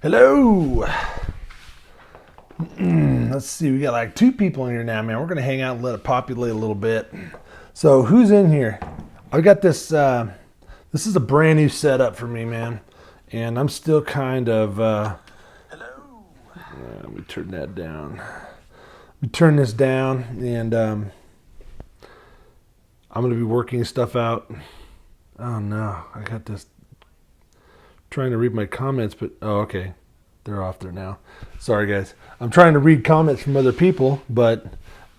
Hello. Let's see. We got like 2 people in here now, man. We're gonna hang out and let it populate a little bit. So who's in here? I got this. This is a brand new setup for me, man, and I'm still kind of. Hello. Let me turn that down. Let me turn this down, and I'm gonna be working stuff out. Oh no, I got this. Trying to read my comments, but oh, okay. They're off there now. Sorry, guys. I'm trying to read comments from other people, but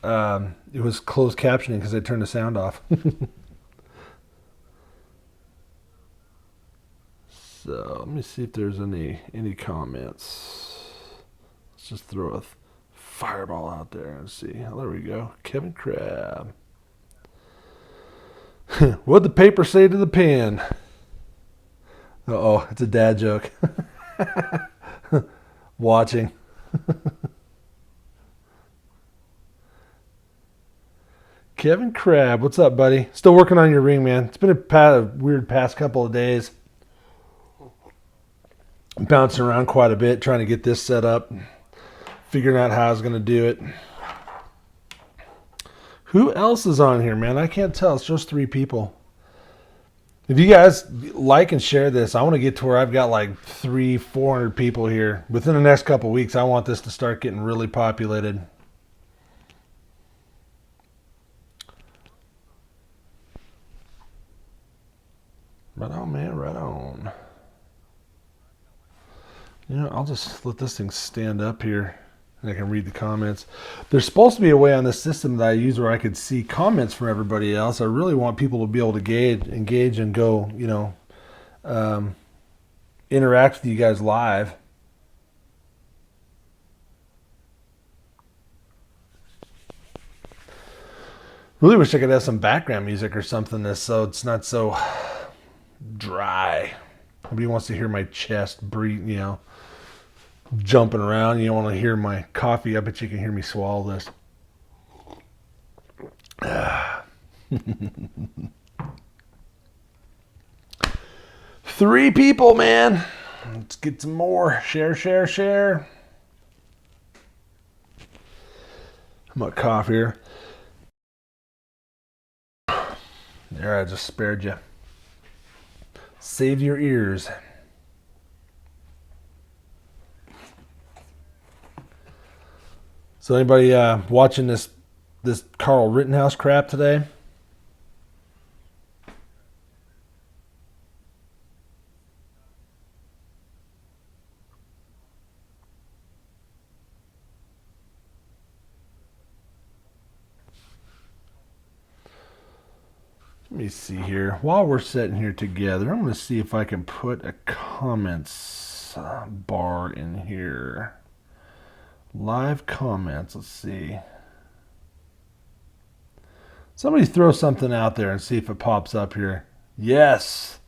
it was closed captioning because I turned the sound off. So let me see if there's any comments. Let's just throw a fireball out there and see. Oh, there we go. Kevin Crab. What'd the paper say to the pen? Uh-oh, it's a dad joke. Watching. Kevin Crab, what's up, buddy? Still working on your ring, man. It's been a weird past couple of days. I'm bouncing around quite a bit, trying to get this set up, figuring out how I was going to do it. Who else is on here, man? I can't tell. It's just 3 people. If you guys like and share this, I want to get to where I've got like 300-400 people here. Within the next couple of weeks, I want this to start getting really populated. Right on, man. Right on. You know, I'll just let this thing stand up here and I can read the comments. There's supposed to be a way on this system that I use where I could see comments from everybody else. I really want people to be able to engage and go, you know, interact with you guys live. Really wish I could have some background music or something so it's not so dry. Nobody wants to hear my chest breathe, you know, jumping around. You don't want to hear my coffee. I bet you can hear me swallow this. 3 people, man. Let's get some more. Share, share, share. I'm gonna cough here. There, I just spared you. Save your ears. So anybody watching this Carl Rittenhouse crap today? Let me see here. While we're sitting here together, I'm going to see if I can put a comments bar in here. Live comments. Let's see. Somebody throw something out there and see if it pops up here. Yes,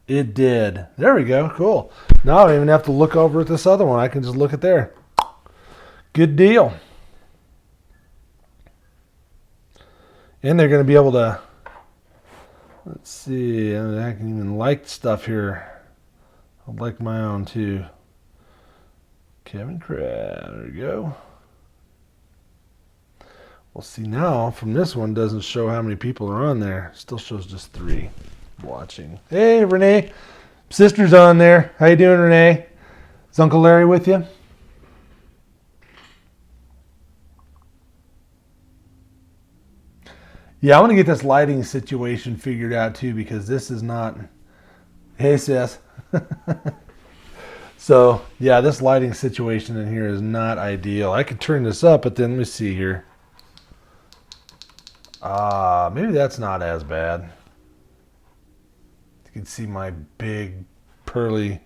it did. There we go. Cool. Now I don't even have to look over at this other one. I can just look at there. Good deal. And they're going to be able to, let's see, I can even like stuff here. I like my own too. Kevin Crab, there we go. Well, see now from this one doesn't show how many people are on there. Still shows just 3 watching. Hey, Renee, sister's on there. How you doing, Renee? Is Uncle Larry with you? Yeah, I want to get this lighting situation figured out too because this is not. Hey, sis. So yeah, this lighting situation in here is not ideal. I could turn this up, but then let me see here. Maybe that's not as bad. You can see my big pearlies.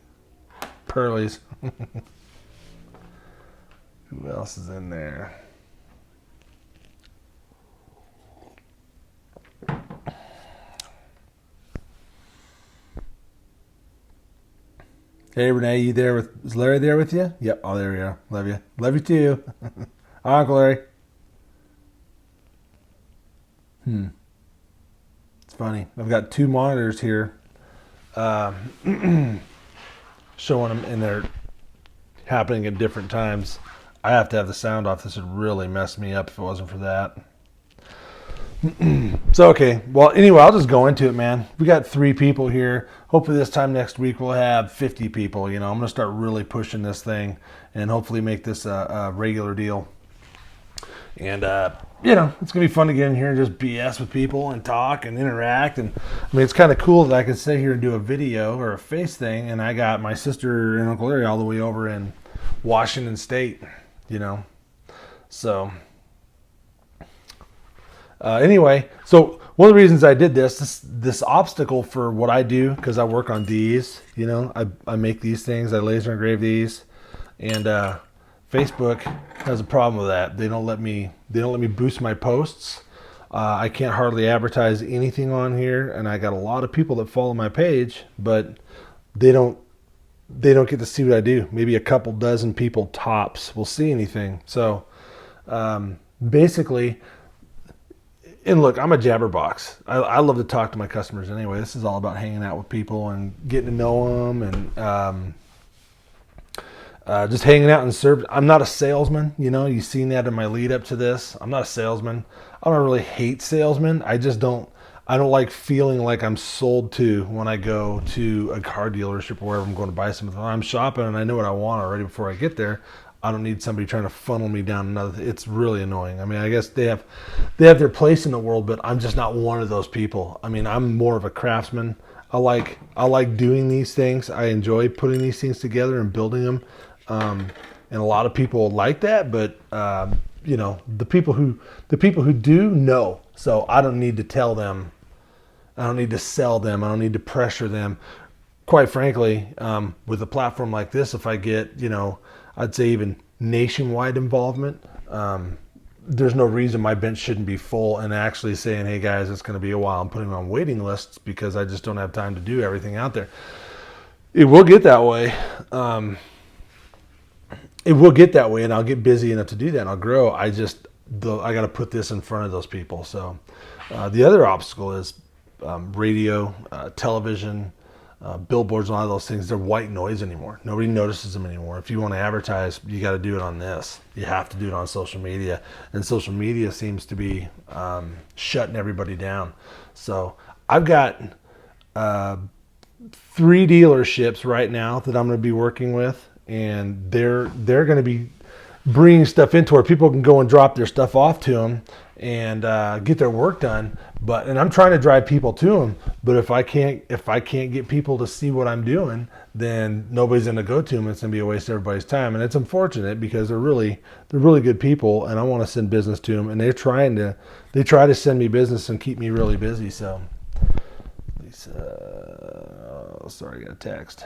Who else is in there? Hey, Renee, you there is Larry there with you? Yep. Oh, there we are. Love you. Love you too. Hi, Uncle Larry. It's funny. I've got 2 monitors here showing them in their happening at different times. I have to have the sound off. This would really mess me up if it wasn't for that. So, okay. Well, anyway, I'll just go into it, man. We got 3 people here. Hopefully this time next week we'll have 50 people. I'm going to start really pushing this thing and hopefully make this a regular deal. And, it's going to be fun to get in here and just BS with people and talk and interact. And, it's kind of cool that I can sit here and do a video or a face thing. And I got my sister and Uncle Larry all the way over in Washington State, So... anyway, so one of the reasons I did this obstacle for what I do, because I work on these, I make these things, I laser engrave these, and Facebook has a problem with that. They don't let me boost my posts. I can't hardly advertise anything on here, and I got a lot of people that follow my page, but they don't get to see what I do. Maybe a couple dozen people tops will see anything. So basically. And look, I'm a jabberbox. I love to talk to my customers anyway. This is all about hanging out with people and getting to know them and just hanging out and serve. I'm not a salesman. You've seen that in my lead up to this. I'm not a salesman. I don't really hate salesmen. I don't like feeling like I'm sold to when I go to a car dealership or wherever I'm going to buy something. I'm shopping and I know what I want already before I get there. I don't need somebody trying to funnel me down another. It's really annoying. I guess they have their place in the world, but I'm just not one of those people. I'm more of a craftsman. I like doing these things. I enjoy putting these things together and building them. And a lot of people like that, but the people who do know. So I don't need to tell them. I don't need to sell them. I don't need to pressure them. Quite frankly, with a platform like this, if I get I'd say even nationwide involvement, there's no reason my bench shouldn't be full and actually saying, hey guys, it's going to be a while. I'm putting them on waiting lists because I just don't have time to do everything out there. It will get that way. And I'll get busy enough to do that and I'll grow. I got to put this in front of those people. So the other obstacle is radio, television, billboards, and a lot of those things, they're white noise anymore. Nobody notices them anymore. If you want to advertise, you got to do it on this. You have to do it on social media. And social media seems to be shutting everybody down. So I've got 3 dealerships right now that I'm going to be working with. And they're going to be bringing stuff into where people can go and drop their stuff off to them and get their work done. And I'm trying to drive people to them. But if I can't get people to see what I'm doing, then nobody's going to go to them. It's going to be a waste of everybody's time. And it's unfortunate because they're really good people, and I want to send business to them. And they try to send me business and keep me really busy. So, sorry, I got a text.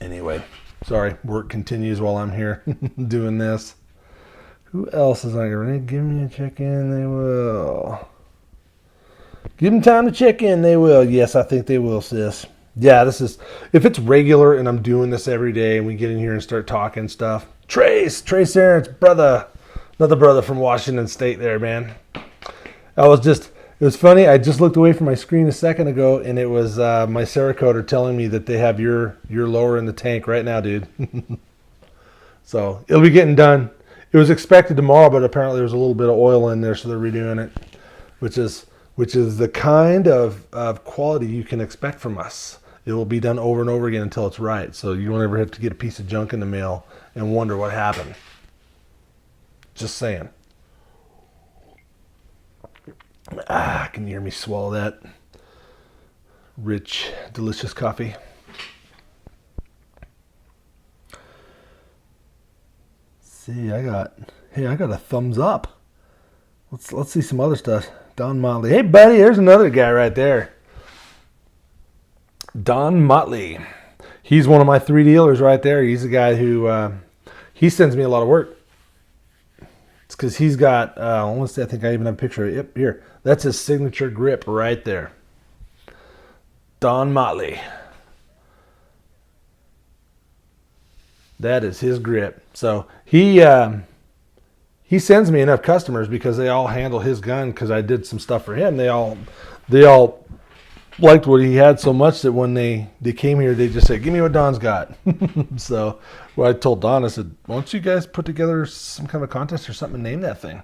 Anyway, sorry. Work continues while I'm here doing this. Who else is like, ready? Give me a check-in, they will. Give them time to check in, they will. Yes, I think they will, sis. Yeah, if it's regular and I'm doing this every day and we get in here and start talking stuff. Trace Aaron's brother, another brother from Washington State there, man. It was funny. I just looked away from my screen a second ago and it was my Cerakoter telling me that they have your lower in the tank right now, dude. So it'll be getting done. It was expected tomorrow, but apparently there's a little bit of oil in there, so they're redoing it, which is the kind of quality you can expect from us. It will be done over and over again until it's right. So you won't ever have to get a piece of junk in the mail and wonder what happened. Just saying. Can you hear me swallow that rich, delicious coffee? See, I got a thumbs up. Let's see some other stuff. Don Motley. Hey buddy, there's another guy right there. Don Motley. He's one of my 3 dealers right there. He's a guy who he sends me a lot of work. It's because he's got let's see, I think I even have a picture of it. Yep, here. That's his signature grip right there. Don Motley. That is his grip. So he sends me enough customers because they all handle his gun because I did some stuff for him. They all liked what he had so much that when they came here, they just said, "Give me what Don's got." So, I told Don, I said, "Why don't you guys put together some kind of a contest or something and name that thing?"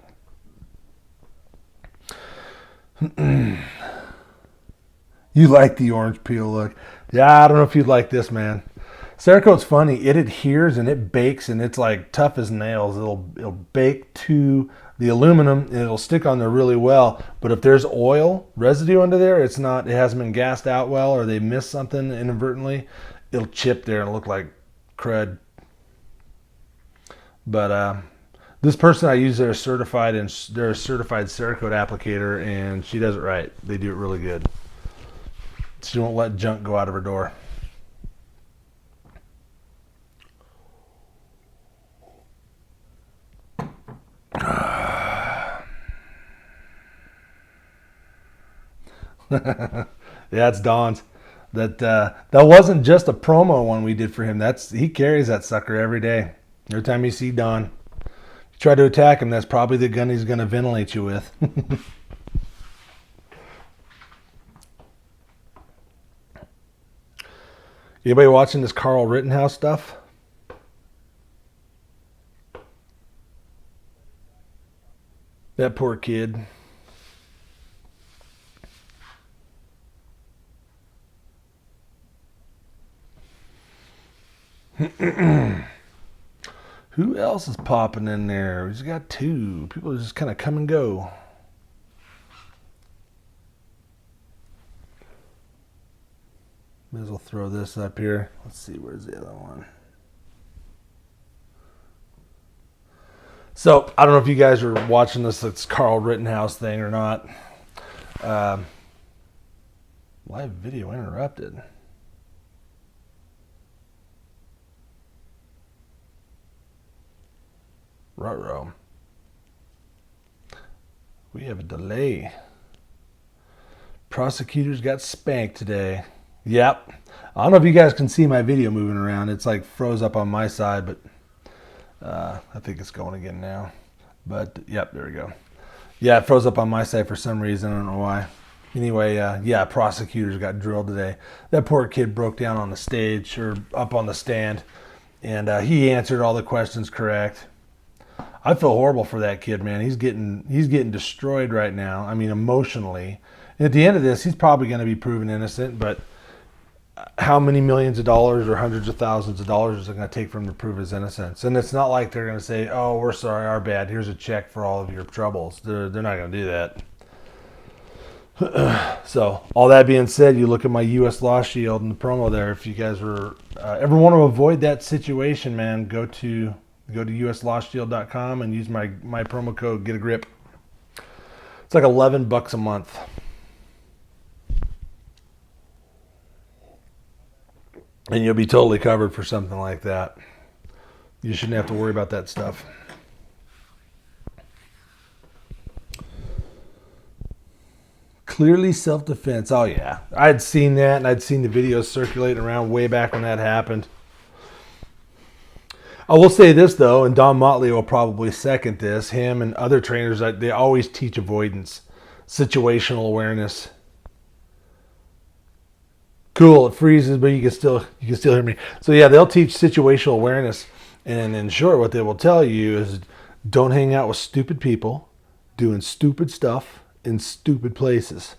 You like the orange peel look? Yeah, I don't know if you'd like this, man. Cerakote's funny. It adheres and it bakes and it's like tough as nails. It'll bake to the aluminum and it'll stick on there really well. But if there's oil residue under there, it hasn't been gassed out well, or they missed something inadvertently, it'll chip there and look like crud. But this person I use, they're a certified Cerakote applicator, and she does it right. They do it really good. She won't let junk go out of her door. Yeah, it's Don's. That wasn't just a promo one we did for him. He carries that sucker every day. Every time you see Don, you try to attack him, that's probably the gun he's going to ventilate you with. Anybody watching this Carl Rittenhouse stuff? That poor kid. Who else is popping in there? He's got two. People just kind of come and go. May as well throw this up here. Let's see, where's the other one? So, I don't know if you guys are watching this Carl Rittenhouse thing or not. Live video interrupted. Ruh-roh. We have a delay. Prosecutors got spanked today. Yep. I don't know if you guys can see my video moving around. It's like froze up on my side, but I think it's going again now. But, yep, there we go. Yeah, it froze up on my side for some reason. I don't know why. Anyway, yeah, prosecutors got drilled today. That poor kid broke down on the stage, or up on the stand, and he answered all the questions correct. I feel horrible for that kid, man. He's getting destroyed right now. I mean, emotionally. And at the end of this, he's probably going to be proven innocent, but how many millions of dollars or hundreds of thousands of dollars is it going to take for him to prove his innocence? And it's not like they're going to say, "Oh, we're sorry, our bad. Here's a check for all of your troubles." They're not going to do that. So, all that being said, you look at my U.S. Law Shield and the promo there. If you guys were ever want to avoid that situation, man, go to uslawshield.com and use my promo code, Get a Grip. It's like $11 a month. And you'll be totally covered for something like that. You shouldn't have to worry about that stuff. Clearly self-defense. Oh, yeah. I'd seen that, and I'd seen the videos circulating around way back when that happened. I will say this, though, and Don Motley will probably second this. Him and other trainers, they always teach avoidance, situational awareness. Cool, it freezes, but you can still hear me. So yeah, they'll teach situational awareness, and in short, what they will tell you is, don't hang out with stupid people doing stupid stuff in stupid places.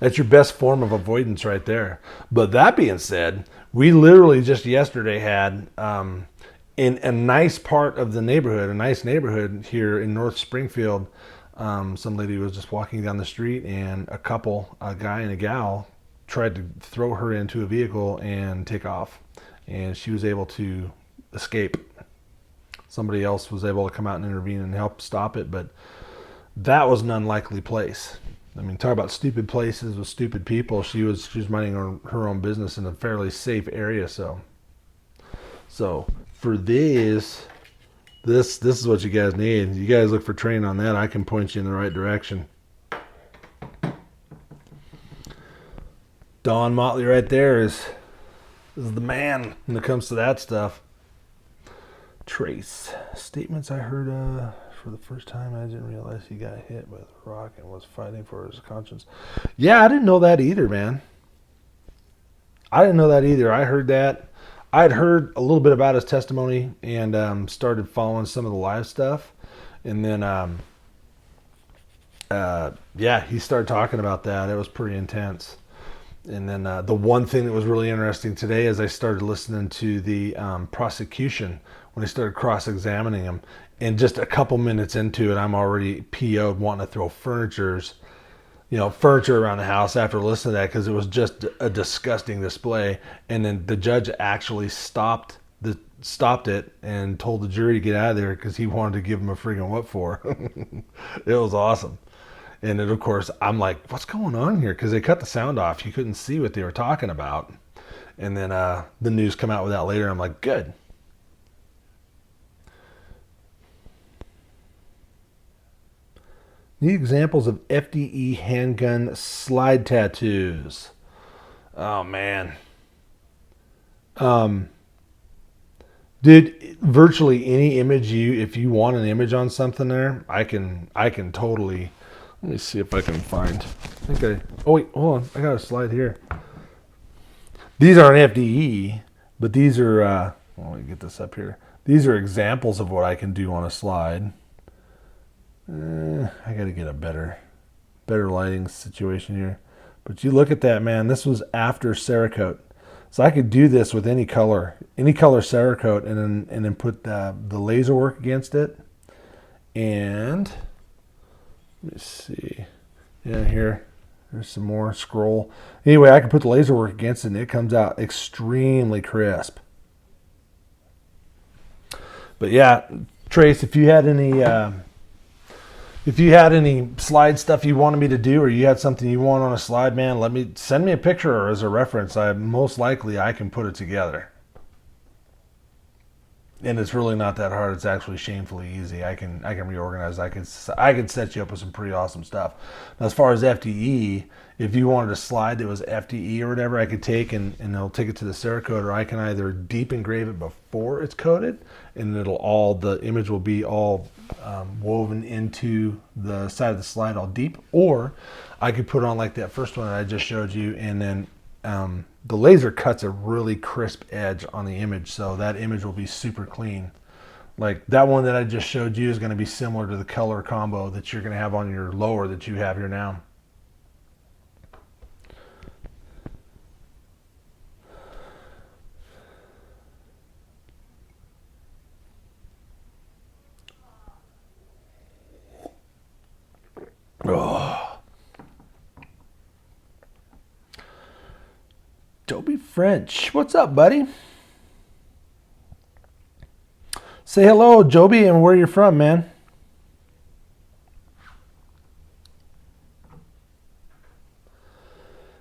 That's your best form of avoidance right there. But that being said, we literally just yesterday had in a nice part of the neighborhood, a nice neighborhood here in North Springfield, some lady was just walking down the street, and a guy and a gal, tried to throw her into a vehicle and take off, and she was able to escape. Somebody else was able to come out and intervene and help stop it, but that was an unlikely place. I mean, talk about stupid places with stupid people. She was minding her own business in a fairly safe area. So for this is what you guys need. You guys look for training on that. I can point you in the right direction. Don Motley right there is the man when it comes to that stuff. Trace. Statements I heard for the first time. I didn't realize he got hit with a rock and was fighting for his conscience. Yeah, I didn't know that either, man. I didn't know that either. I heard that. I'd heard a little bit about his testimony and started following some of the live stuff. And then, yeah, he started talking about that. It was pretty intense. And then the one thing that was really interesting today is I started listening to the prosecution when they started cross-examining him. And just a couple minutes into it, I'm already PO'd wanting to throw furniture around the house after listening to that because it was just a disgusting display. And then the judge actually stopped it and told the jury to get out of there because he wanted to give him a freaking what for. It was awesome. And then, of course, I'm like, what's going on here? Because they cut the sound off. You couldn't see what they were talking about. And then the news come out with that later. I'm like, good. Need examples of FDE handgun slide tattoos. Oh, man. Dude, virtually any image if you want an image on something there, I can totally. Let me see if I can find. Oh wait, hold on. I got a slide here. These aren't FDE, but these are. Let me get this up here. These are examples of what I can do on a slide. I got to get a better lighting situation here. But you look at that, man. This was after Cerakote, so I could do this with any color Cerakote, and then put the laser work against it, and. Let me see. Yeah, there's some more scroll. Anyway, I can put the laser work against it and it comes out extremely crisp. But yeah, Trace, if you had any slide stuff you wanted me to do, or you had something you want on a slide, man, send me a picture or as a reference. Most likely I can put it together. And it's really not that hard. It's actually shamefully easy. I can reorganize. I can set you up with some pretty awesome stuff. Now, as far as FDE, if you wanted a slide that was FDE or whatever, I could take and I'll take it to the Cerakote, or I can either deep engrave it before it's coated, and the image will be all woven into the side of the slide all deep, or I could put on like that first one that I just showed you, and then the laser cuts a really crisp edge on the image, so that image will be super clean. Like that one that I just showed you is going to be similar to the color combo that you're going to have on your lower that you have here now. Oh. Joby French, what's up, buddy? Say hello, Joby, and where you're from, man.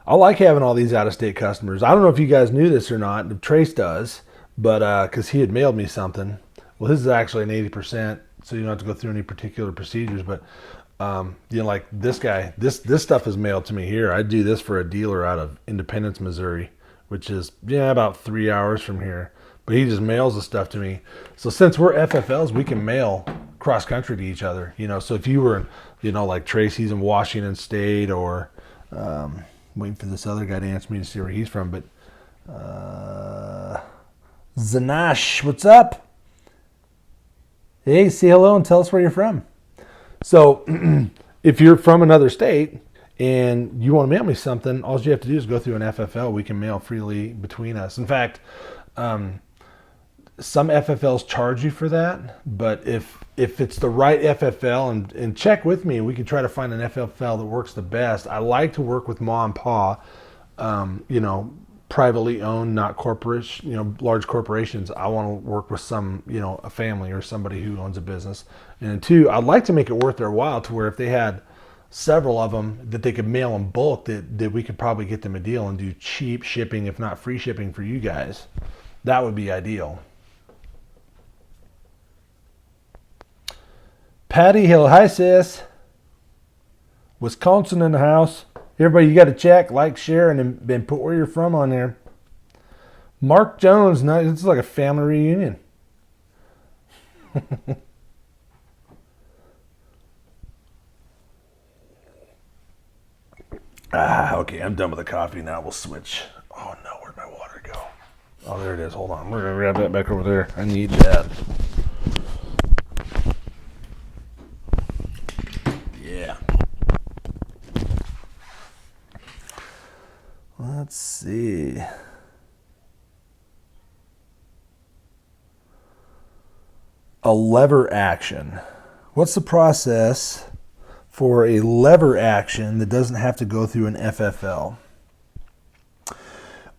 I like having all these out-of-state customers. I don't know if you guys knew this or not. Trace does, but because he had mailed me something. Well, his is actually an 80%, so you don't have to go through any particular procedures. But like this guy, this stuff is mailed to me here. I do this for a dealer out of Independence, Missouri, which is about 3 hours from here. But he just mails the stuff to me. So since we're FFLs, we can mail cross country to each other. So if you were, like Tracy's in Washington State, or waiting for this other guy to answer me to see where he's from. But Zanash, what's up? Hey, say hello and tell us where you're from. So if you're from another state and you want to mail me something, all you have to do is go through an FFL. We can mail freely between us. In fact, some FFLs charge you for that, but if it's the right FFL, and check with me, we can try to find an FFL that works the best. I like to work with ma and pa, privately owned, not corporation, large corporations. I want to work with some, a family or somebody who owns a business. And two, I'd like to make it worth their while to where if they had several of them that they could mail in bulk, that we could probably get them a deal and do cheap shipping, if not free shipping for you guys. That would be ideal. Patty Hill, hi sis. Wisconsin in the house. Everybody, you got to check, like, share, and then put where you're from on there. Mark Jones, this is like a family reunion. Okay, I'm done with the coffee now. We'll switch. Oh no, where'd my water go? Oh, there it is. Hold on. We're going to grab that back over there. I need that. Yeah. Let's see. A lever action. What's the process for a lever action that doesn't have to go through an FFL?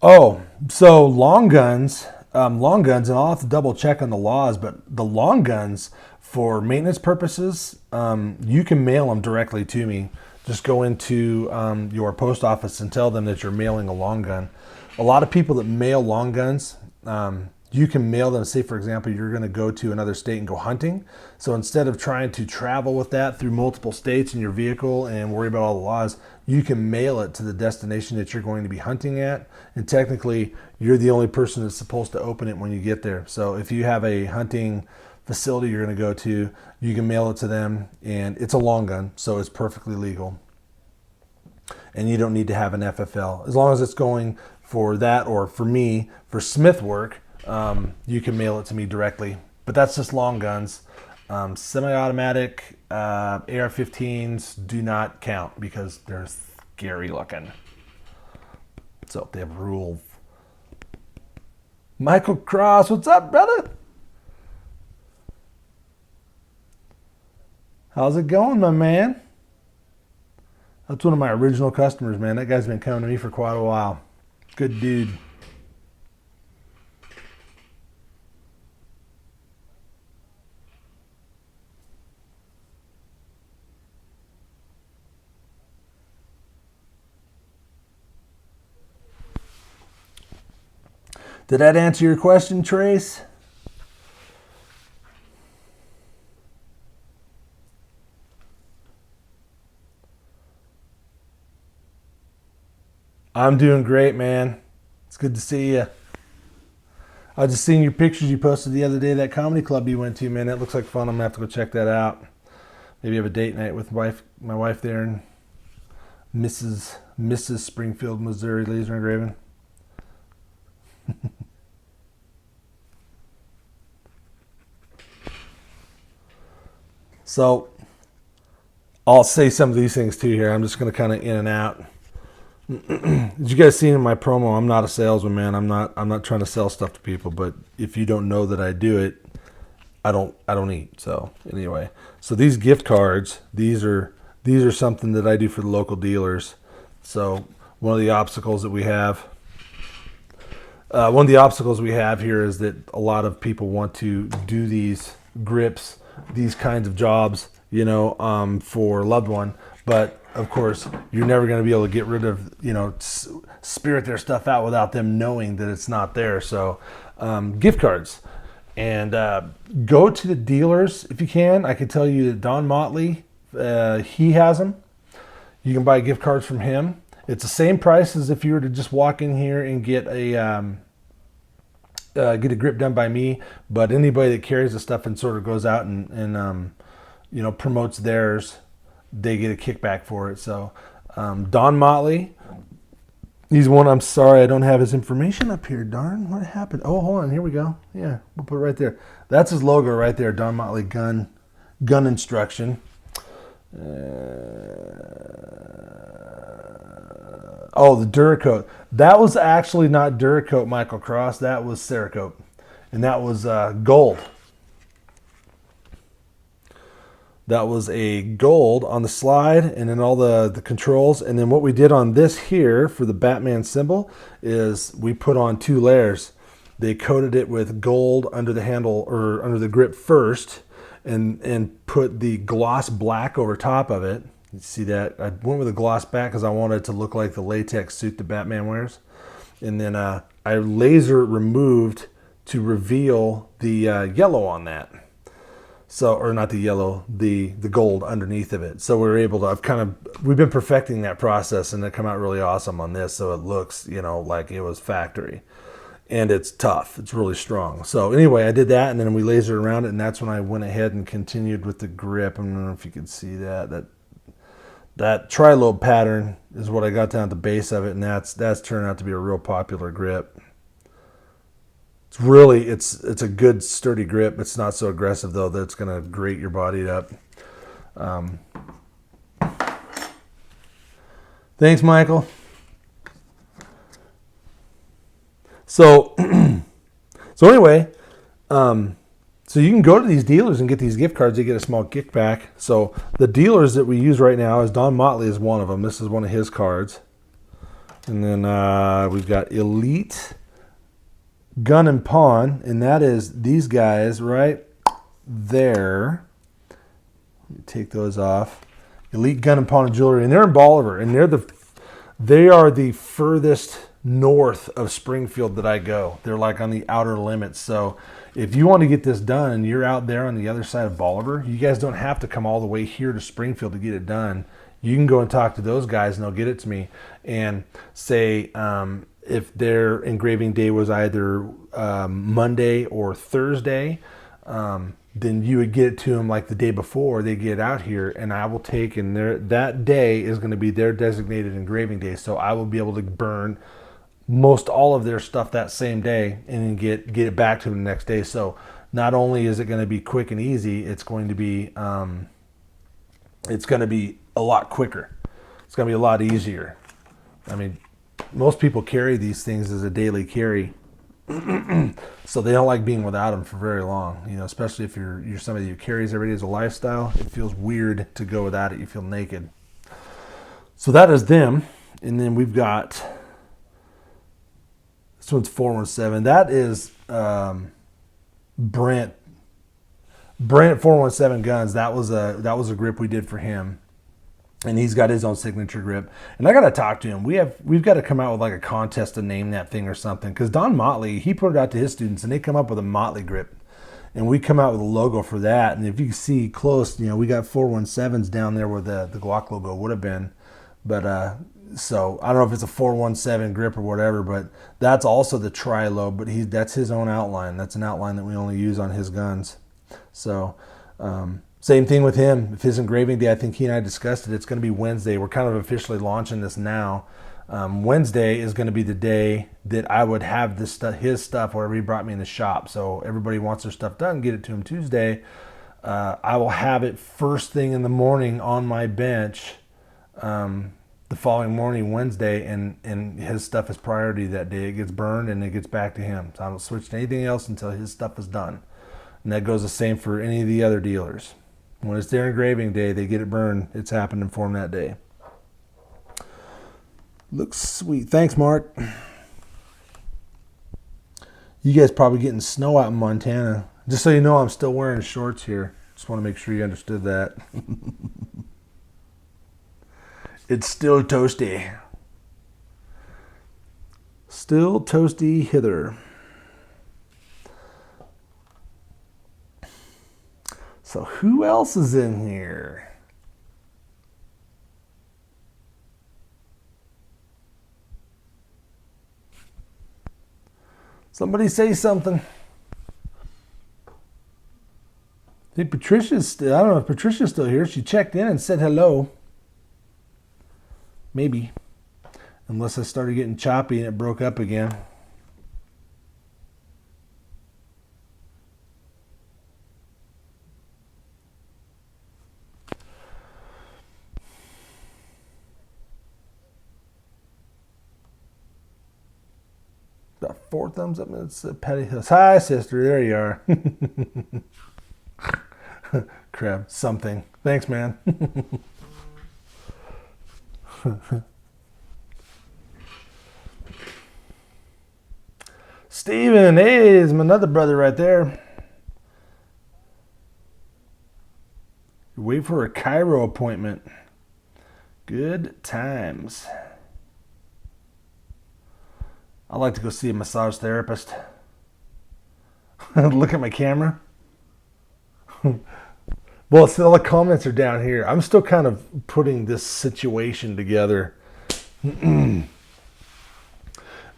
Oh, so long guns, and I'll have to double check on the laws, but the long guns for maintenance purposes, you can mail them directly to me. Just go into your post office and tell them that you're mailing a long gun. A lot of people that mail long guns, you can mail them. Say, for example, you're going to go to another state and go hunting. So instead of trying to travel with that through multiple states in your vehicle and worry about all the laws, you can mail it to the destination that you're going to be hunting at. And technically, you're the only person that's supposed to open it when you get there. So if you have a hunting facility you're going to go to, you can mail it to them, and it's a long gun, so it's perfectly legal. And you don't need to have an FFL. As long as it's going for that, or for me, for Smith work, you can mail it to me directly. But that's just long guns. Semi-automatic AR-15s do not count because they're scary looking. So they have rules. Michael Cross, what's up, brother? How's it going, my man? That's one of my original customers, man. That guy's been coming to me for quite a while. Good dude. Did that answer your question, Trace? I'm doing great, man. It's good to see you. I just seen your pictures you posted the other day, that comedy club you went to, man. That looks like fun. I'm going to have to go check that out. Maybe have a date night with my wife there in Mrs. Springfield, Missouri, laser engraving. So I'll say some of these things too here. I'm just going to kind of in and out. As you guys seen in my promo, I'm not a salesman, man. I'm not trying to sell stuff to people, but if you don't know that I do it, I don't eat. So anyway, so these gift cards, these are something that I do for the local dealers. So one of the obstacles we have here is that a lot of people want to do these grips, these kinds of jobs, for a loved one. But of course, you're never going to be able to get rid of, spirit their stuff out without them knowing that it's not there. So gift cards. And go to the dealers if you can. I can tell you that Don Motley, he has them. You can buy gift cards from him. It's the same price as if you were to just walk in here and get a grip done by me. But anybody that carries the stuff and sort of goes out and promotes theirs, they get a kickback for it. So Don Motley, he's one. I'm sorry I don't have his information up here. Darn, what happened? Oh, hold on. Here we go. Yeah, we'll put it right there. That's his logo right there. Don Motley gun instruction. The Duracoat. That was actually not Duracoat, Michael Cross. That was Cerakote. And that was gold. That was a gold on the slide and then all the controls. And then what we did on this here for the Batman symbol is we put on 2 layers. They coated it with gold under the handle or under the grip first and put the gloss black over top of it. You see that? I went with a gloss back because I wanted it to look like the latex suit that Batman wears. And then I laser removed to reveal the yellow on that. So, or not the yellow, the gold underneath of it. So we were able to, we've been perfecting that process and it come out really awesome on this. So it looks, like it was factory. and it's tough. It's really strong. So anyway, I did that, and then we lasered around it, and that's when I went ahead and continued with the grip. I don't know if you can see that tri-lobe pattern is what I got down at the base of it, and that's turned out to be a real popular grip. It's really it's a good sturdy grip. It's not so aggressive though that it's gonna grate your body up. Thanks, Michael. So anyway, so you can go to these dealers and get these gift cards. You get a small kickback. So the dealers that we use right now is Don Motley is one of them. This is one of his cards. And then we've got Elite Gun and Pawn, and that is these guys right there. Let me take those off. Elite Gun and Pawn and Jewelry, and they're in Bolivar, and they are the furthest north of Springfield that I go. They're like on the outer limits. So if you want to get this done and you're out there on the other side of Bolivar, you guys don't have to come all the way here to Springfield to get it done. You can go and talk to those guys and they'll get it to me and say if their engraving day was either Monday or Thursday, then you would get it to them like the day before they get out here, and I will take, and that day is going to be their designated engraving day. So I will be able to burn most all of their stuff that same day and then get it back to them the next day. So not only is it going to be quick and easy, it's going to be a lot quicker. It's going to be a lot easier. I mean, most people carry these things as a daily carry. So they don't like being without them for very long, especially if you're somebody who carries every day as a lifestyle. It feels weird to go without it. You feel naked. So that is them. And then we've got, this one's 417. That is Brent 417 Guns. That was a grip we did for him. And he's got his own signature grip. And I got to talk to him. We've got to come out with like a contest to name that thing or something. Because Don Motley, he put it out to his students and they come up with a Motley grip. And we come out with a logo for that. And if you can see close, we got 417s down there where the Glock logo would have been. But so I don't know if it's a 417 grip or whatever, but that's also the tri-lobe. But that's his own outline. That's an outline that we only use on his guns. So same thing with him. If his engraving day, I think he and I discussed it, it's going to be Wednesday. We're kind of officially launching this now. Wednesday is going to be the day that I would have his stuff wherever he brought me in the shop. So everybody wants their stuff done, get it to him Tuesday. I will have it first thing in the morning on my bench the following morning, Wednesday, and his stuff is priority that day. It gets burned and it gets back to him. So I don't switch to anything else until his stuff is done. And that goes the same for any of the other dealers. When it's their engraving day, they get it burned. It's happening for them that day. Looks sweet. Thanks, Mark. You guys probably getting snow out in Montana. Just so you know, I'm still wearing shorts here. Just want to make sure you understood that. It's still toasty. Still toasty hither. So who else is in here? Somebody say something. I think Patricia's I don't know if Patricia's still here. She checked in and said hello. Maybe. Unless I started getting choppy and it broke up again. Got 4 thumbs up. It's Patty Hills. Hi, sister. There you are. Crab. Something. Thanks, man. Steven. Hey, is my another brother right there. Wait for a Cairo appointment. Good times. I like to go see a massage therapist. Look at my camera. Well, see, all the comments are down here. I'm still kind of putting this situation together.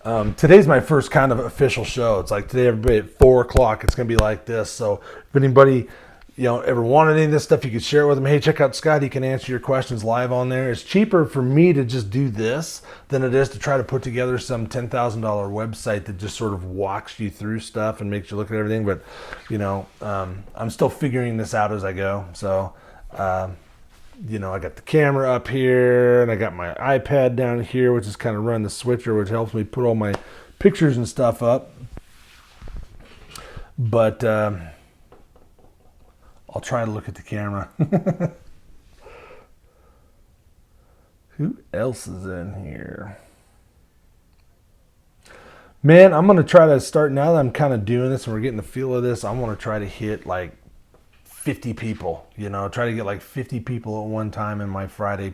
Today's my first kind of official show. It's like today, everybody at 4 o'clock, it's going to be like this. So if anybody, ever wanted any of this stuff, you could share it with them. Hey, check out Scott. He can answer your questions live on there. It's cheaper for me to just do this than it is to try to put together some $10,000 website that just sort of walks you through stuff and makes you look at everything. But, I'm still figuring this out as I go. So, I got the camera up here and I got my iPad down here, which is kind of run the switcher, which helps me put all my pictures and stuff up. But I'll try to look at the camera. Who else is in here? Man, I'm going to try to start, now that I'm kind of doing this and we're getting the feel of this, I want to try to hit like 50 people, try to get like 50 people at one time in my Friday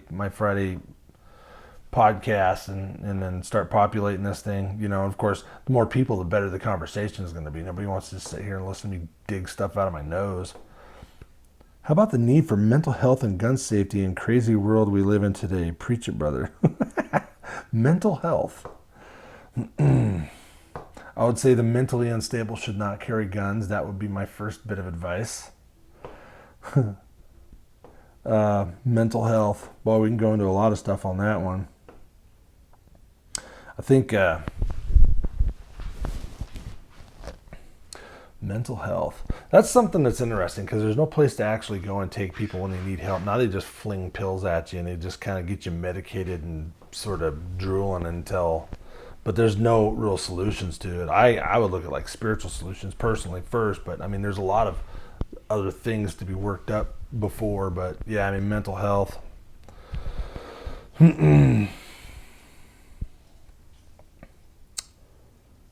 podcast and then start populating this thing. Of course, the more people, the better the conversation is going to be. Nobody wants to just sit here and listen to me dig stuff out of my nose. How about the need for mental health and gun safety in crazy world we live in today? Preach it, brother. Mental health. I would say the mentally unstable should not carry guns. That would be my first bit of advice. Mental health. Well, we can go into a lot of stuff on that one. I think mental health. That's something that's interesting because there's no place to actually go and take people when they need help. Now they just fling pills at you and they just kind of get you medicated and sort of drooling until... But there's no real solutions to it. I would look at like spiritual solutions personally first, but I mean there's a lot of other things to be worked up before, but yeah, I mean mental health.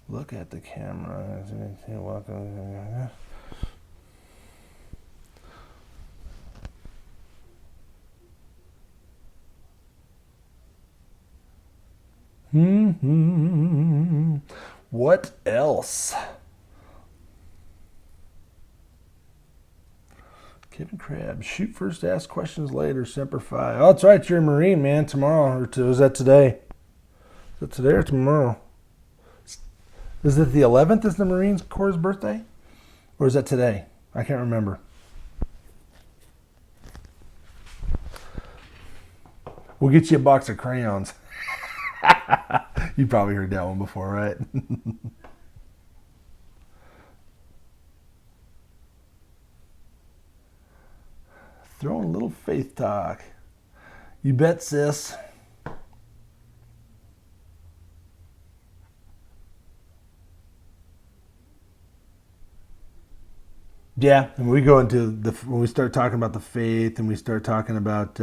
Look at the camera. What else? Kevin Krabs, shoot first, ask questions later, Semper Fi. Oh, that's right, you're a Marine, man, tomorrow. Or is that today? Is it today or tomorrow? Is it the 11th is the Marine Corps' birthday? Or is that today? I can't remember. We'll get you a box of crayons. You probably heard that one before, right? Throwing a little faith talk. You bet, sis. Yeah, and we go into when we start talking about the faith and we start talking about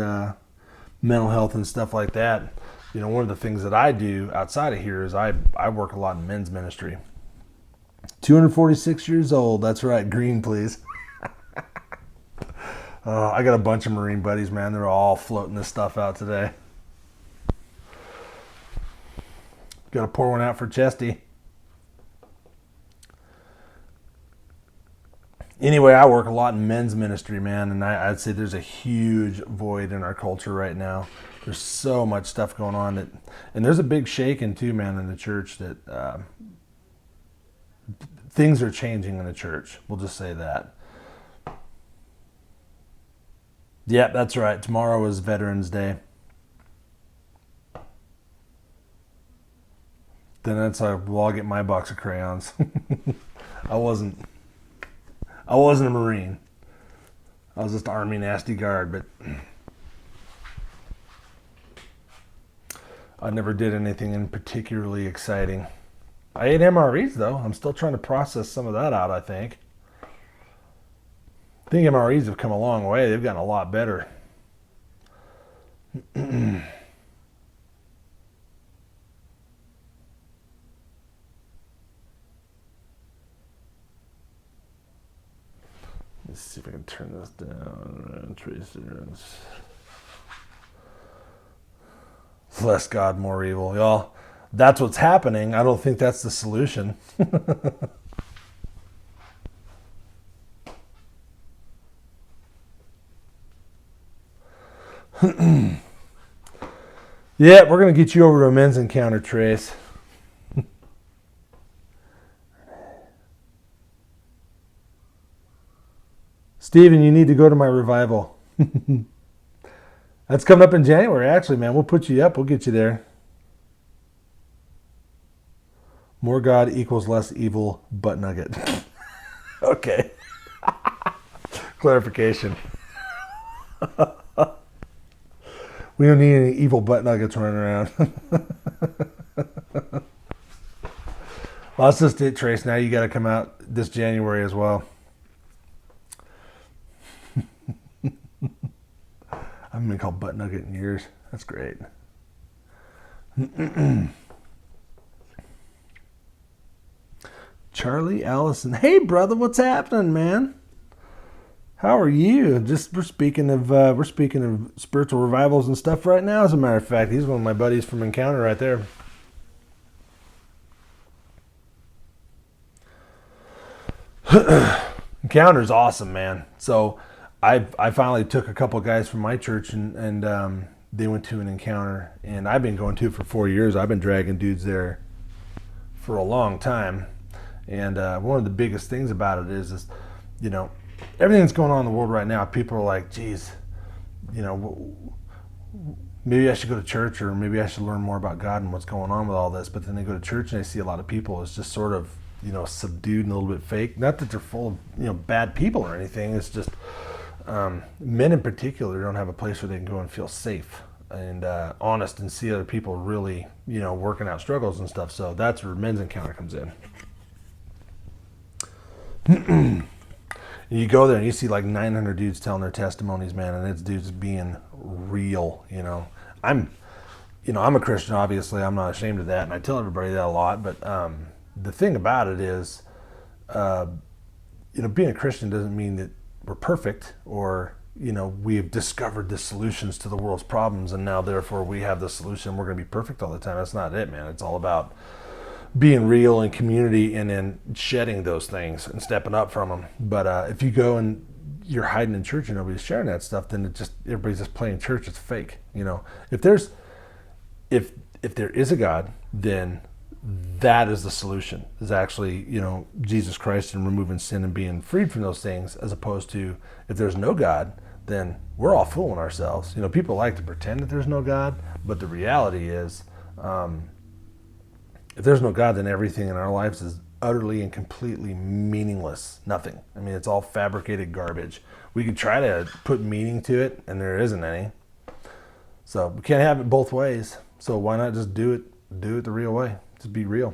mental health and stuff like that. One of the things that I do outside of here is I work a lot in men's ministry. 246 years old. That's right. Green, please. I got a bunch of Marine buddies, man. They're all floating this stuff out today. Got to pour one out for Chesty. Anyway, I work a lot in men's ministry, man, and I'd say there's a huge void in our culture right now. There's so much stuff going on, and there's a big shaking too, man, in the church that things are changing in the church. We'll just say that. Yeah, that's right. Tomorrow is Veterans Day. Then that's like, well, I'll get my box of crayons. I wasn't a Marine. I was just Army Nasty Guard, but I never did anything in particularly exciting. I ate MREs though. I'm still trying to process some of that out, I think. I think MREs have come a long way. They've gotten a lot better. Let's see if I can turn this down. Tracers. Less God, more evil. Y'all, that's what's happening. I don't think that's the solution. Yeah, we're going to get you over to a men's encounter, Trace. Steven, you need to go to my revival. That's coming up in January, actually, man. We'll put you up. We'll get you there. More God equals less evil butt nugget. Okay. Clarification. We don't need any evil butt nuggets running around. Well, that's just it, Trace. Now you got to come out this January as well. I haven't been called butt nugget in years. That's great. Charlie Allison. Hey, brother, what's happening, man? How are you? We're speaking of spiritual revivals and stuff right now. As a matter of fact, he's one of my buddies from Encounter right there. Encounter's awesome, man. So I finally took a couple guys from my church and they went to an Encounter, and I've been going to for 4 years. I've been dragging dudes there for a long time, and one of the biggest things about it is everything that's going on in the world right now. People are like, geez, maybe I should go to church, or maybe I should learn more about God and what's going on with all this. But then they go to church and they see a lot of people it's just sort of subdued and a little bit fake. Not that they're full of bad people or anything. It's just men in particular don't have a place where they can go and feel safe and honest and see other people really working out struggles and stuff. So that's where Men's Encounter comes in. And you go there and you see like 900 dudes telling their testimonies, man, and it's dudes being real. I'm a Christian, obviously. I'm not ashamed of that, and I tell everybody that a lot. But the thing about it is, being a Christian doesn't mean that we're perfect, or we've discovered the solutions to the world's problems, and now therefore we have the solution. We're going to be perfect all the time. That's not it, man. It's all about being real in community and then shedding those things and stepping up from them. But if you go and you're hiding in church and nobody's sharing that stuff, then everybody's just playing church. It's fake. If there is a God, then that is the solution, is actually Jesus Christ and removing sin and being freed from those things, as opposed to if there's no God, then we're all fooling ourselves. People like to pretend that there's no God, but the reality is, if there's no God, then everything in our lives is utterly and completely meaningless. Nothing. I mean, it's all fabricated garbage. We could try to put meaning to it, and there isn't any. So we can't have it both ways. So why not just do it the real way? Just be real.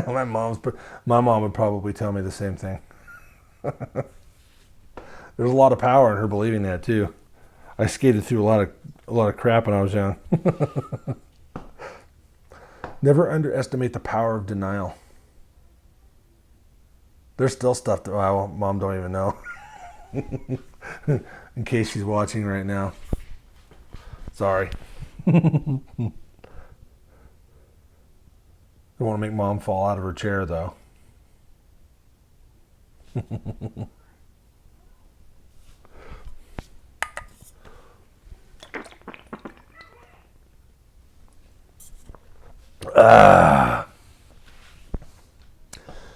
My mom would probably tell me the same thing. There's a lot of power in her believing that too. I skated through a lot of crap when I was young. Never underestimate the power of denial. There's still stuff that Mom don't even know. In case she's watching right now. Sorry. I don't want to make Mom fall out of her chair, though.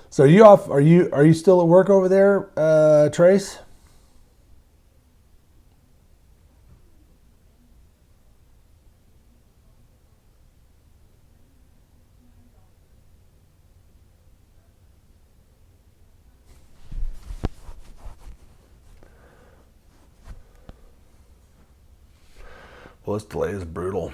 So are you off? Are you still at work over there, Trace? Well, this delay is brutal.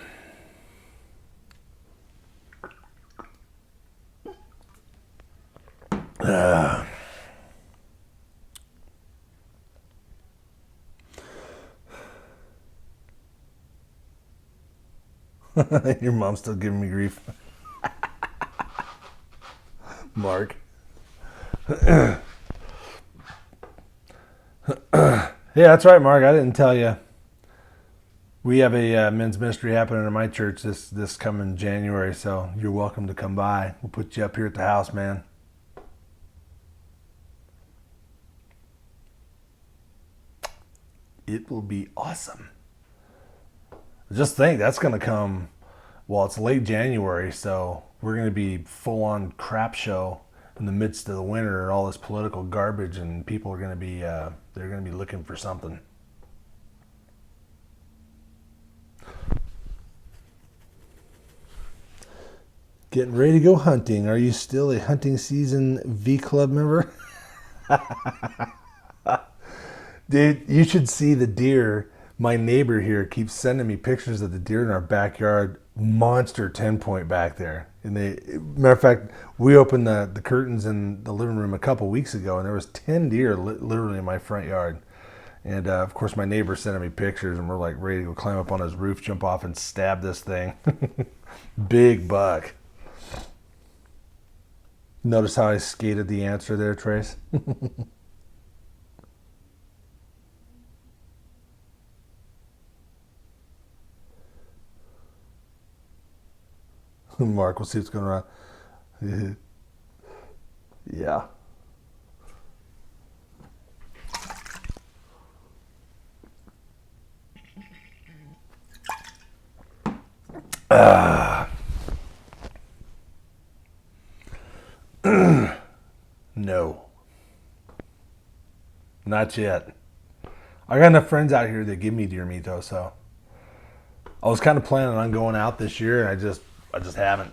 Your mom's still giving me grief. Mark. Yeah, that's right, Mark. I didn't tell you. We have a men's ministry happening in my church this coming January, so you're welcome to come by. We'll put you up here at the house, man. It will be awesome. Just think, that's going to come, well, it's late January, so we're going to be full-on crap show in the midst of the winter, all this political garbage, and people are going to be they're going to be looking for something. Getting ready to go hunting. Are you still a hunting season V Club member? Dude, you should see the deer. My neighbor here keeps sending me pictures of the deer in our backyard. Monster 10-point back there. And matter of fact, we opened the curtains in the living room a couple weeks ago, and there was 10 deer literally in my front yard. And of course, my neighbor sending me pictures, and we're like ready to go climb up on his roof, jump off, and stab this thing. Big buck. Notice how I skated the answer there, Trace? Mark, we'll see what's going on. Yeah. No. Not yet. I got enough friends out here that give me deer meat though, so I was kind of planning on going out this year, and I just haven't.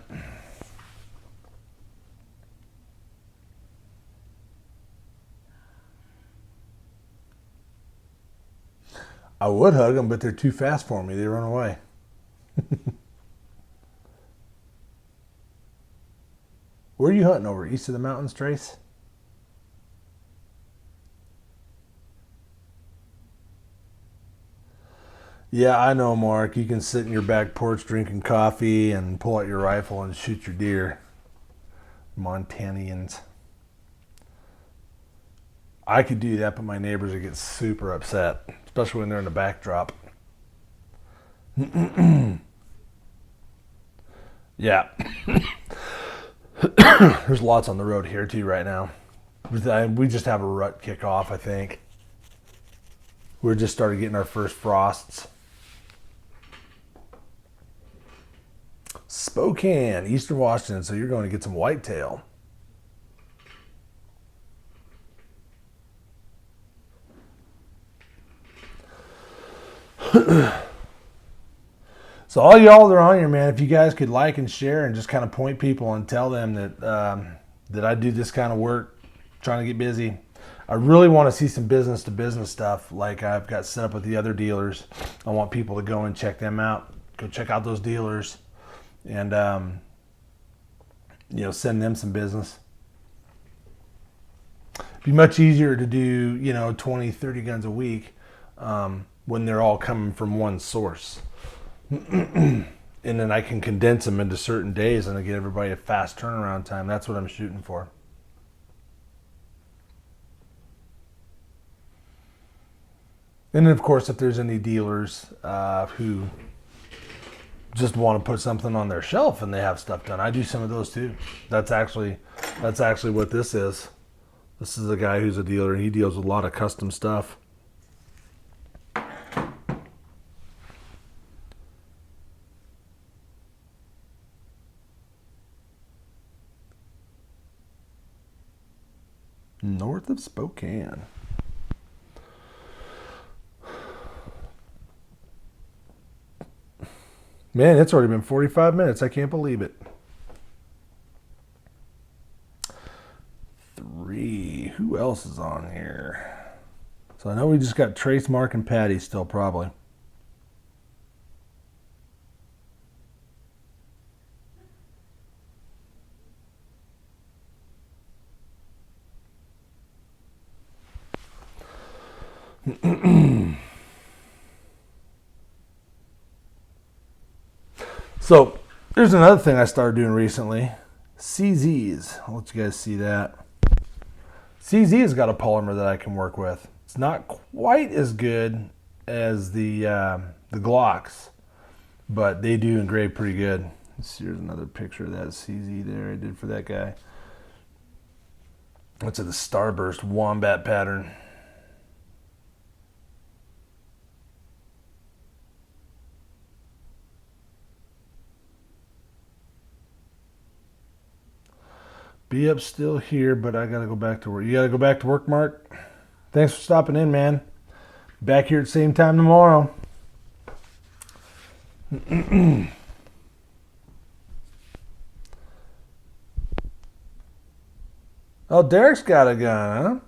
I would hug them, but they're too fast for me. They run away. Where are you hunting over? East of the mountains, Trace? Yeah, I know, Mark. You can sit in your back porch drinking coffee and pull out your rifle and shoot your deer. Montanians. I could do that, but my neighbors would get super upset, especially when they're in the backdrop. Yeah. There's lots on the road here too right now. We just have a rut kick off, I think. We're just started getting our first frosts. Spokane, Eastern Washington, so you're going to get some whitetail. So all y'all that are on here, man, if you guys could like and share and just kind of point people and tell them that I do this kind of work, trying to get busy. I really want to see some business to business stuff like I've got set up with the other dealers. I want people to go and check them out. Go check out those dealers and send them some business. It'd be much easier to do 20, 30 guns a week when they're all coming from one source. And then I can condense them into certain days and I get everybody a fast turnaround time. That's what I'm shooting for. And then, of course, if there's any dealers who just want to put something on their shelf and they have stuff done, I do some of those too. That's actually what this is. This is a guy who's a dealer, and he deals with a lot of custom stuff. North of Spokane. Man, it's already been 45 minutes. I can't believe it. 3. Who else is on here? So I know we just got Trace, Mark, and Patty still probably. So there's another thing I started doing recently. CZs. I'll let you guys see that. CZ has got a polymer that I can work with. It's not quite as good as the Glocks, but they do engrave pretty good. Here's another picture of that CZ there I did for that guy. What's it? The Starburst Wombat pattern. be up still here, but I gotta go back to work. You gotta go back to work, Mark? Thanks for stopping in, man. Back here at the same time tomorrow. Oh, Derek's got a gun, huh?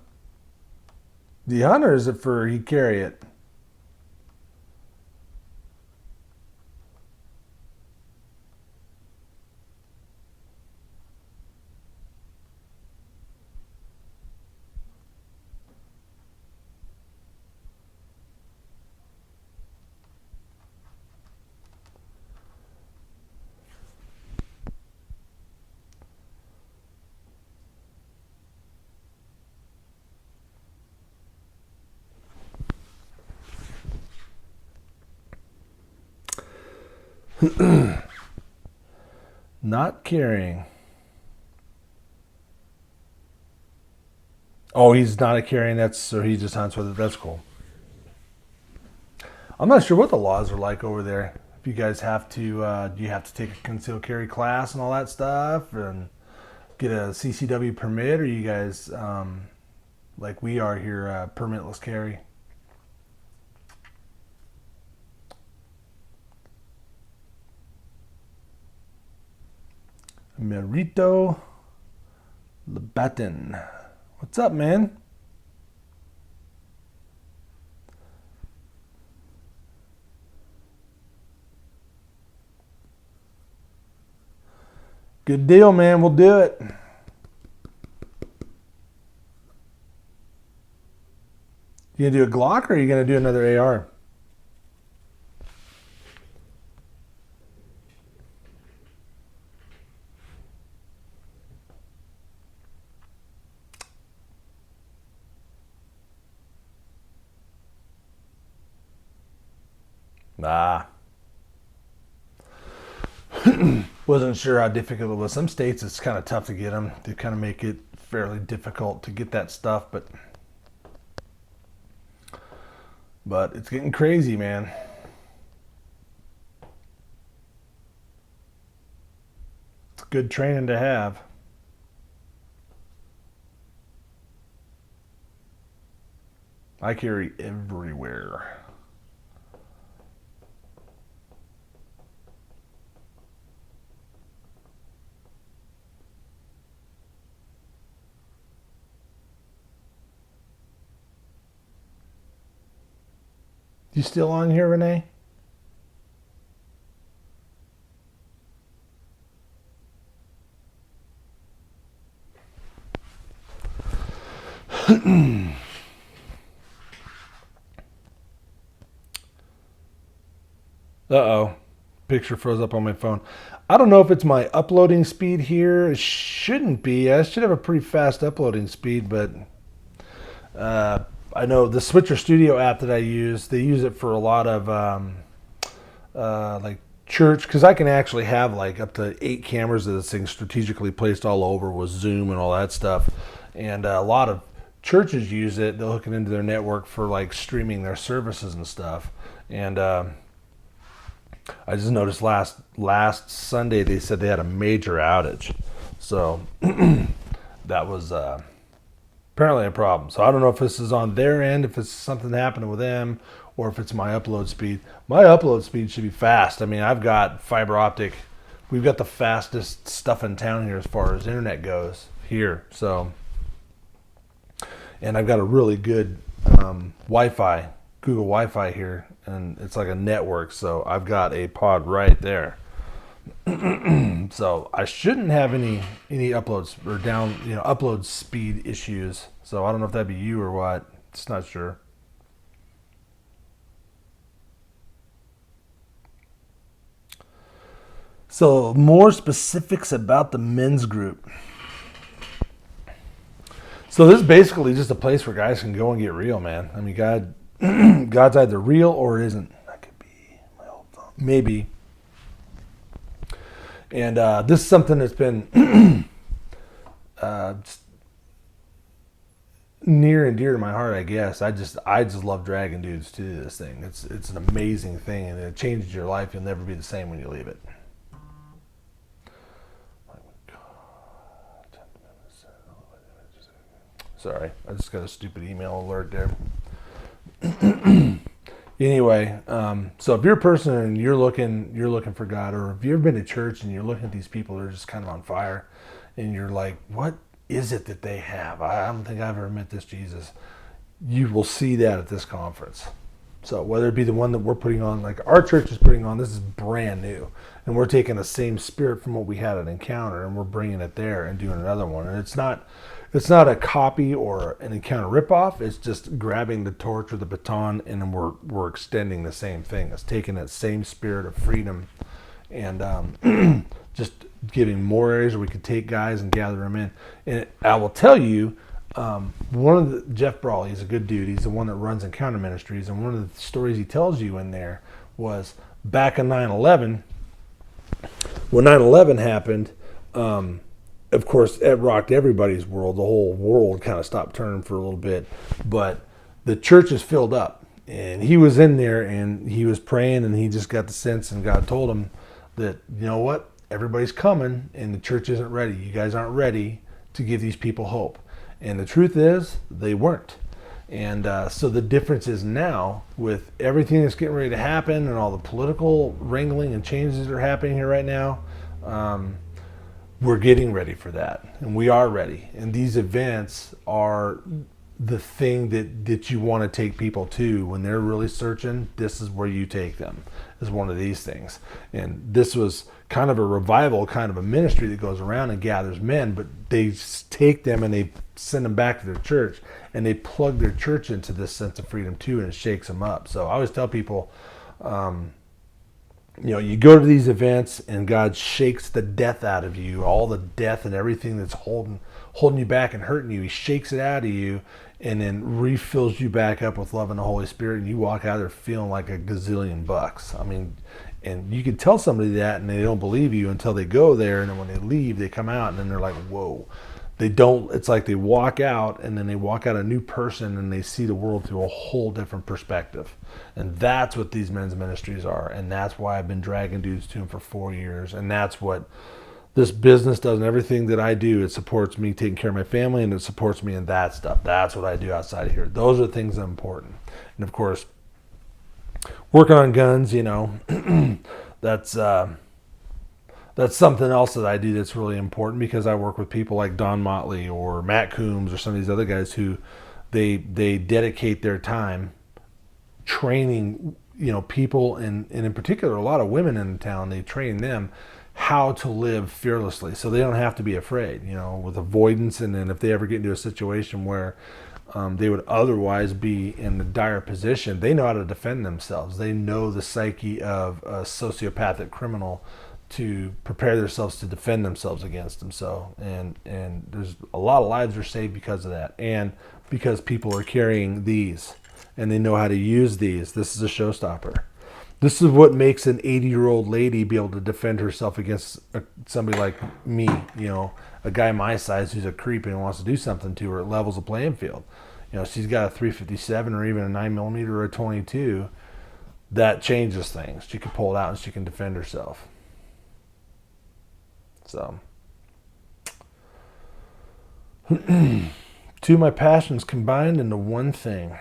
The hunter, is it for he carry it? Not carrying. Oh, he's not a carrying. That's so he just hunts with it. That's cool. I'm not sure what the laws are like over there. If you guys have to, do you have to take a concealed carry class and all that stuff, and get a CCW permit, or you guys, like we are here, permitless carry? Merito Labatin. What's up, man? Good deal, man. We'll do it. You gonna do a Glock, or are you gonna do another AR? Nah. Wasn't sure how difficult it was. Some states it's kind of tough to get them. They kind of make it fairly difficult to get that stuff, but it's getting crazy, man. It's good training to have. I carry everywhere. You still on here, Renee? Uh-oh. Picture froze up on my phone. I don't know if it's my uploading speed here. It shouldn't be. I should have a pretty fast uploading speed, but I know the Switcher Studio app that I use, they use it for a lot of like church, because I can actually have like up to 8 cameras of this thing strategically placed all over with Zoom and all that stuff. And a lot of churches use it. They'll hook it into their network for like streaming their services and stuff. And I just noticed last Sunday they said they had a major outage. So that was apparently a problem. So I don't know if this is on their end, if it's something happening with them, or if it's my upload speed. My upload speed should be fast. I mean, I've got fiber optic. We've got the fastest stuff in town here as far as internet goes here. So, and I've got a really good Wi-Fi, Google Wi-Fi here, and it's like a network. So I've got a pod right there. So I shouldn't have any uploads or upload speed issues. So I don't know if that'd be you or what. It's not sure. So more specifics about the men's group. So this is basically just a place where guys can go and get real, man. I mean, God's either real or isn't. That could be my old phone. Maybe. And this is something that's been near and dear to my heart, I guess. I just love dragging dudes to this thing. It's an amazing thing, and it changes your life. You'll never be the same when you leave it. Sorry, I just got a stupid email alert there. Anyway, so if you're a person and you're looking for God, or if you've ever been to church and you're looking at these people that are just kind of on fire, and you're like, what is it that they have? I don't think I've ever met this Jesus. You will see that at this conference. So whether it be the one that we're putting on, like our church is putting on, this is brand new, and we're taking the same spirit from what we had at Encounter, and we're bringing it there and doing another one. And it's not a copy or an Encounter ripoff. It's just grabbing the torch or the baton, and then we're extending the same thing. It's taking that same spirit of freedom and just giving more areas where we could take guys and gather them in. And I will tell you, Jeff Brawley, he's a good dude. He's the one that runs Encounter Ministries, and one of the stories he tells you in there was back in 9/11. When 9/11 happened, of course, it rocked everybody's world. The whole world kind of stopped turning for a little bit, but the church is filled up. And he was in there, and he was praying, and he just got the sense, and God told him that, you know what, everybody's coming, and the church isn't ready. You guys aren't ready to give these people hope. And the truth is, they weren't. And so the difference is now, with everything that's getting ready to happen and all the political wrangling and changes that are happening here right now, we're getting ready for that. And we are ready. And these events are the thing that you want to take people to when they're really searching. This is where you take them, is one of these things. And this was kind of a revival, kind of a ministry that goes around and gathers men, but they take them and they send them back to their church, and they plug their church into this sense of freedom too, and it shakes them up. So I always tell people, you go to these events and God shakes the death out of you, all the death and everything that's holding you back and hurting you. He shakes it out of you and then refills you back up with love and the Holy Spirit, and you walk out there feeling like a gazillion bucks. I mean, and you can tell somebody that and they don't believe you until they go there, and then when they leave, they come out and then they're like, whoa. It's like they walk out and then they walk out a new person, and they see the world through a whole different perspective. And that's what these men's ministries are. And that's why I've been dragging dudes to them for 4 years. And that's what this business does, and everything that I do. It supports me taking care of my family, and it supports me in that stuff. That's what I do outside of here. Those are things that are important. And of course, working on guns, that's something else that I do that's really important, because I work with people like Don Motley or Matt Coombs or some of these other guys who they dedicate their time training, people, and in particular, a lot of women in town. They train them how to live fearlessly, so they don't have to be afraid, with avoidance. And then if they ever get into a situation where they would otherwise be in a dire position, they know how to defend themselves. They know the psyche of a sociopathic criminal to prepare themselves to defend themselves against them. So, and there's a lot of lives are saved because of that, and because people are carrying these and they know how to use these. This is a showstopper. This is what makes an 80-year-old lady be able to defend herself against somebody like me, a guy my size who's a creep and wants to do something to her. It levels the playing field. She's got a 357 or even a 9mm or a 22. That changes things. She can pull it out and she can defend herself. So, two of my passions combined into one thing.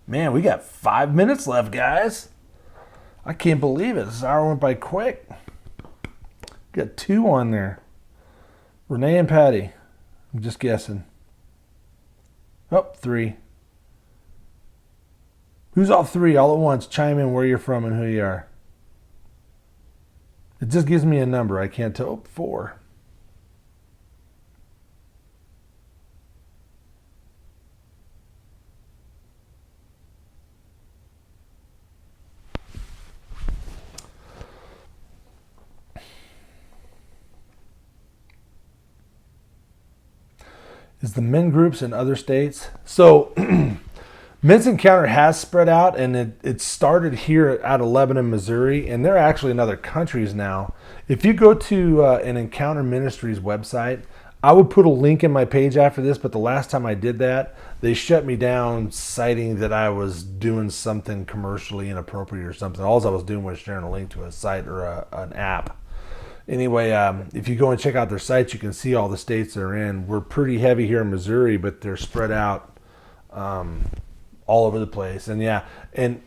Man, we got 5 minutes left, guys. I can't believe it. This hour went by quick. Got 2 on there. Renee and Patty. I'm just guessing. Oh, 3. Who's all 3 all at once? Chime in where you're from and who you are. It just gives me a number. I can't tell. Oh, 4. Is the men groups in other states? So Men's Encounter has spread out, and it started here out of Lebanon, Missouri, and they're actually in other countries now. If you go to an Encounter Ministries website, I would put a link in my page after this, but the last time I did that, they shut me down citing that I was doing something commercially inappropriate or something. All I was doing was sharing a link to a site or an app. Anyway, if you go and check out their sites, you can see all the states they're in. We're pretty heavy here in Missouri, but they're spread out all over the place. And yeah, and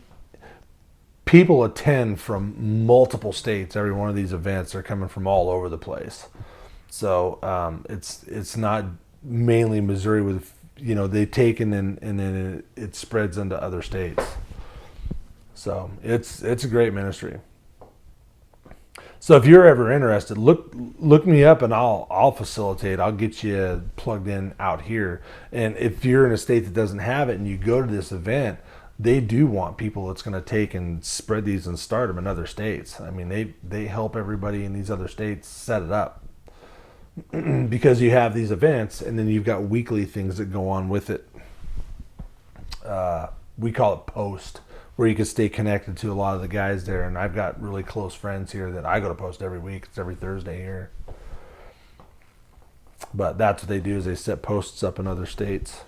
people attend from multiple states. Every one of these events are coming from all over the place. So it's not mainly Missouri with, they take and then it spreads into other states. So it's a great ministry. So if you're ever interested, look me up and I'll facilitate. I'll get you plugged in out here. And if you're in a state that doesn't have it and you go to this event, they do want people that's going to take and spread these and start them in other states. I mean, they help everybody in these other states set it up because you have these events and then you've got weekly things that go on with it. We call it Post, where you can stay connected to a lot of the guys there. And I've got really close friends here that I go to Post every week. It's every Thursday here. But that's what they do, is they set posts up in other states.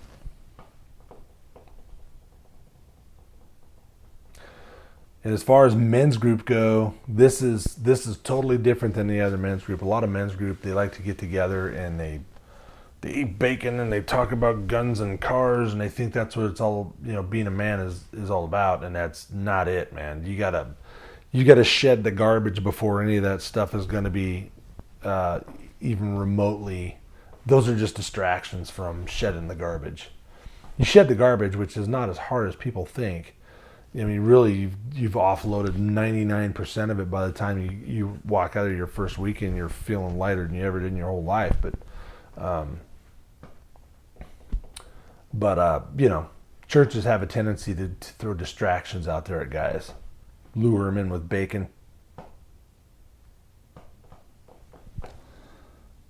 And as far as men's group go, this is totally different than the other men's group. A lot of men's group, they like to get together and they eat bacon and they talk about guns and cars and they think that's what it's all, being a man is all about, and that's not it, man. You gotta shed the garbage before any of that stuff is going to be even remotely. Those are just distractions from shedding the garbage. You shed the garbage, which is not as hard as people think. I mean, really, you've offloaded 99% of it by the time you walk out of your first weekend. You're feeling lighter than you ever did in your whole life. But churches have a tendency to throw distractions out there at guys, lure them in with bacon.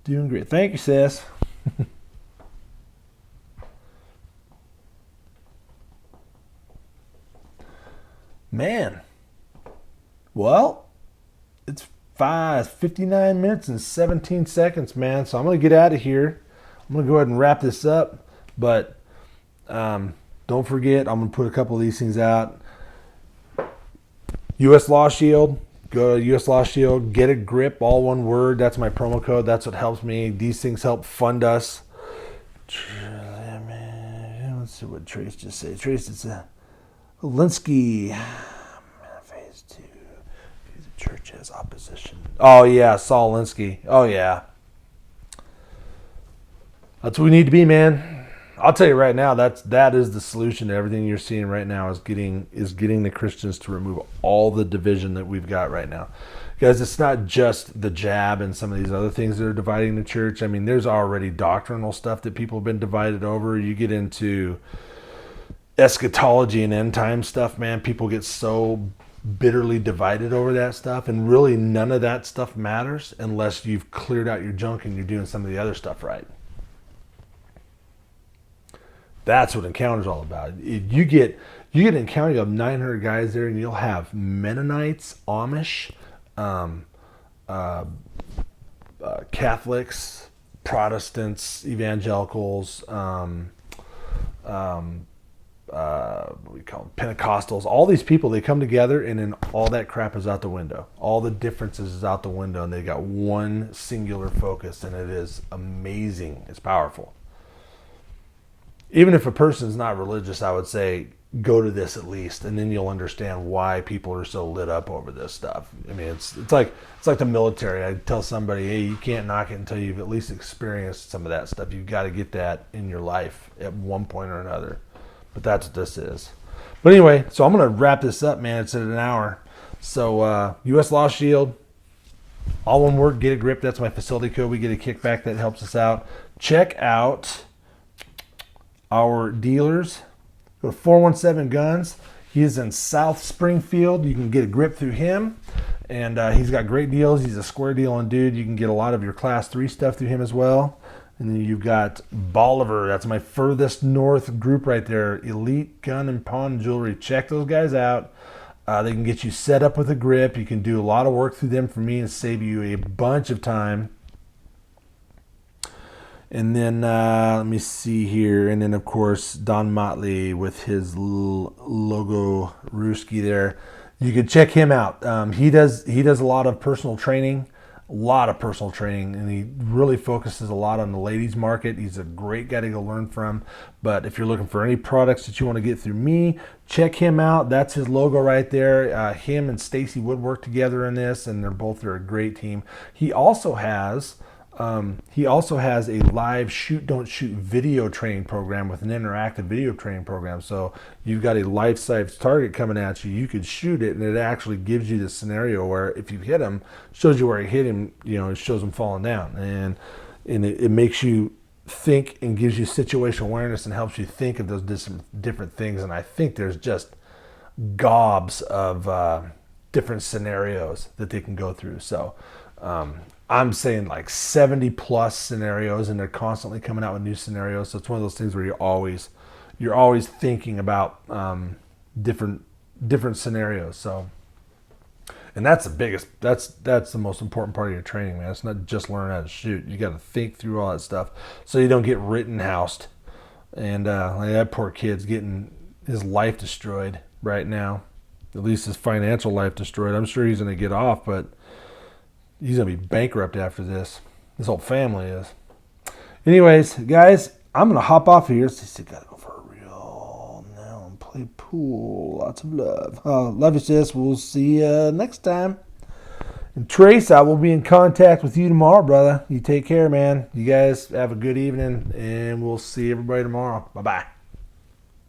Doing great. Thank you, sis. Man, well, it's 59 minutes and 17 seconds, man. So I'm going to get out of here. I'm going to go ahead and wrap this up. But don't forget, I'm going to put a couple of these things out. U.S. Law Shield. Go to U.S. Law Shield. Get a grip, all one word. That's my promo code. That's what helps me. These things help fund us. Let's see what Trace just said. Trace, it's a Linsky, phase 2. The church has opposition. Oh yeah, Saul Linsky. Oh yeah, that's what we need to be, man. I'll tell you right now, that is the solution to everything you're seeing right now. Is getting the Christians to remove all the division that we've got right now, guys. It's not just the jab and some of these other things that are dividing the church. I mean, there's already doctrinal stuff that people have been divided over. You get into eschatology and end time stuff, man, people get so bitterly divided over that stuff, and really none of that stuff matters unless you've cleared out your junk and you're doing some of the other stuff right. That's what Encounter's all about. You get an Encounter of 900 guys there, and you'll have Mennonites, Amish, Catholics, Protestants, evangelicals, what we call them, Pentecostals. All these people, they come together, and then all that crap is out the window. All the differences is out the window, and they got one singular focus, and it is amazing. It's powerful. Even if a person's not religious, I would say go to this at least, and then you'll understand why people are so lit up over this stuff. I mean, it's like the military. I tell somebody, hey, you can't knock it until you've at least experienced some of that stuff. You've got to get that in your life at one point or another. But that's what this is. But anyway, so I'm going to wrap this up, man. It's at an hour. So U.S. Law Shield, all one word, get a grip. That's my facility code. We get a kickback that helps us out. Check out our dealers. Go to 417 Guns. He is in South Springfield. You can get a grip through him. And he's got great deals. He's a square dealing dude. You can get a lot of your Class 3 stuff through him as well. And then you've got Bolivar. That's my furthest north group right there. Elite Gun and Pawn Jewelry. Check those guys out. They can get you set up with a grip. You can do a lot of work through them for me and save you a bunch of time. And then let me see here. And then of course Don Motley with his logo Ruski there. You could check him out. He does a lot of personal training, and he really focuses a lot on the ladies market. He's a great guy to go learn from. But if you're looking for any products that you want to get through me, check him out. That's his logo right there. Him and Stacy Wood work together in this, and they're a great team. He also has a live shoot don't shoot video training program with an interactive video training program. So you've got a life-size target coming at you. You could shoot it, and it actually gives you the scenario where if you hit him, shows you where he hit him. It shows him falling down, and it makes you think and gives you situational awareness and helps you think of those different things. And I think there's just gobs of different scenarios that they can go through. So I'm saying like 70 plus scenarios, and they're constantly coming out with new scenarios. So it's one of those things where you're always thinking about different scenarios. So, and that's the most important part of your training, man. It's not just learning how to shoot. You got to think through all that stuff so you don't get rittenhoused. And like that poor kid's getting his life destroyed right now. At least his financial life destroyed. I'm sure he's going to get off, but he's going to be bankrupt after this. This whole family is. Anyways, guys, I'm going to hop off here. Still got to go for a real now and play pool. Lots of love. Love you, sis. We'll see you next time. And Trace, I will be in contact with you tomorrow, brother. You take care, man. You guys have a good evening, and we'll see everybody tomorrow. Bye-bye.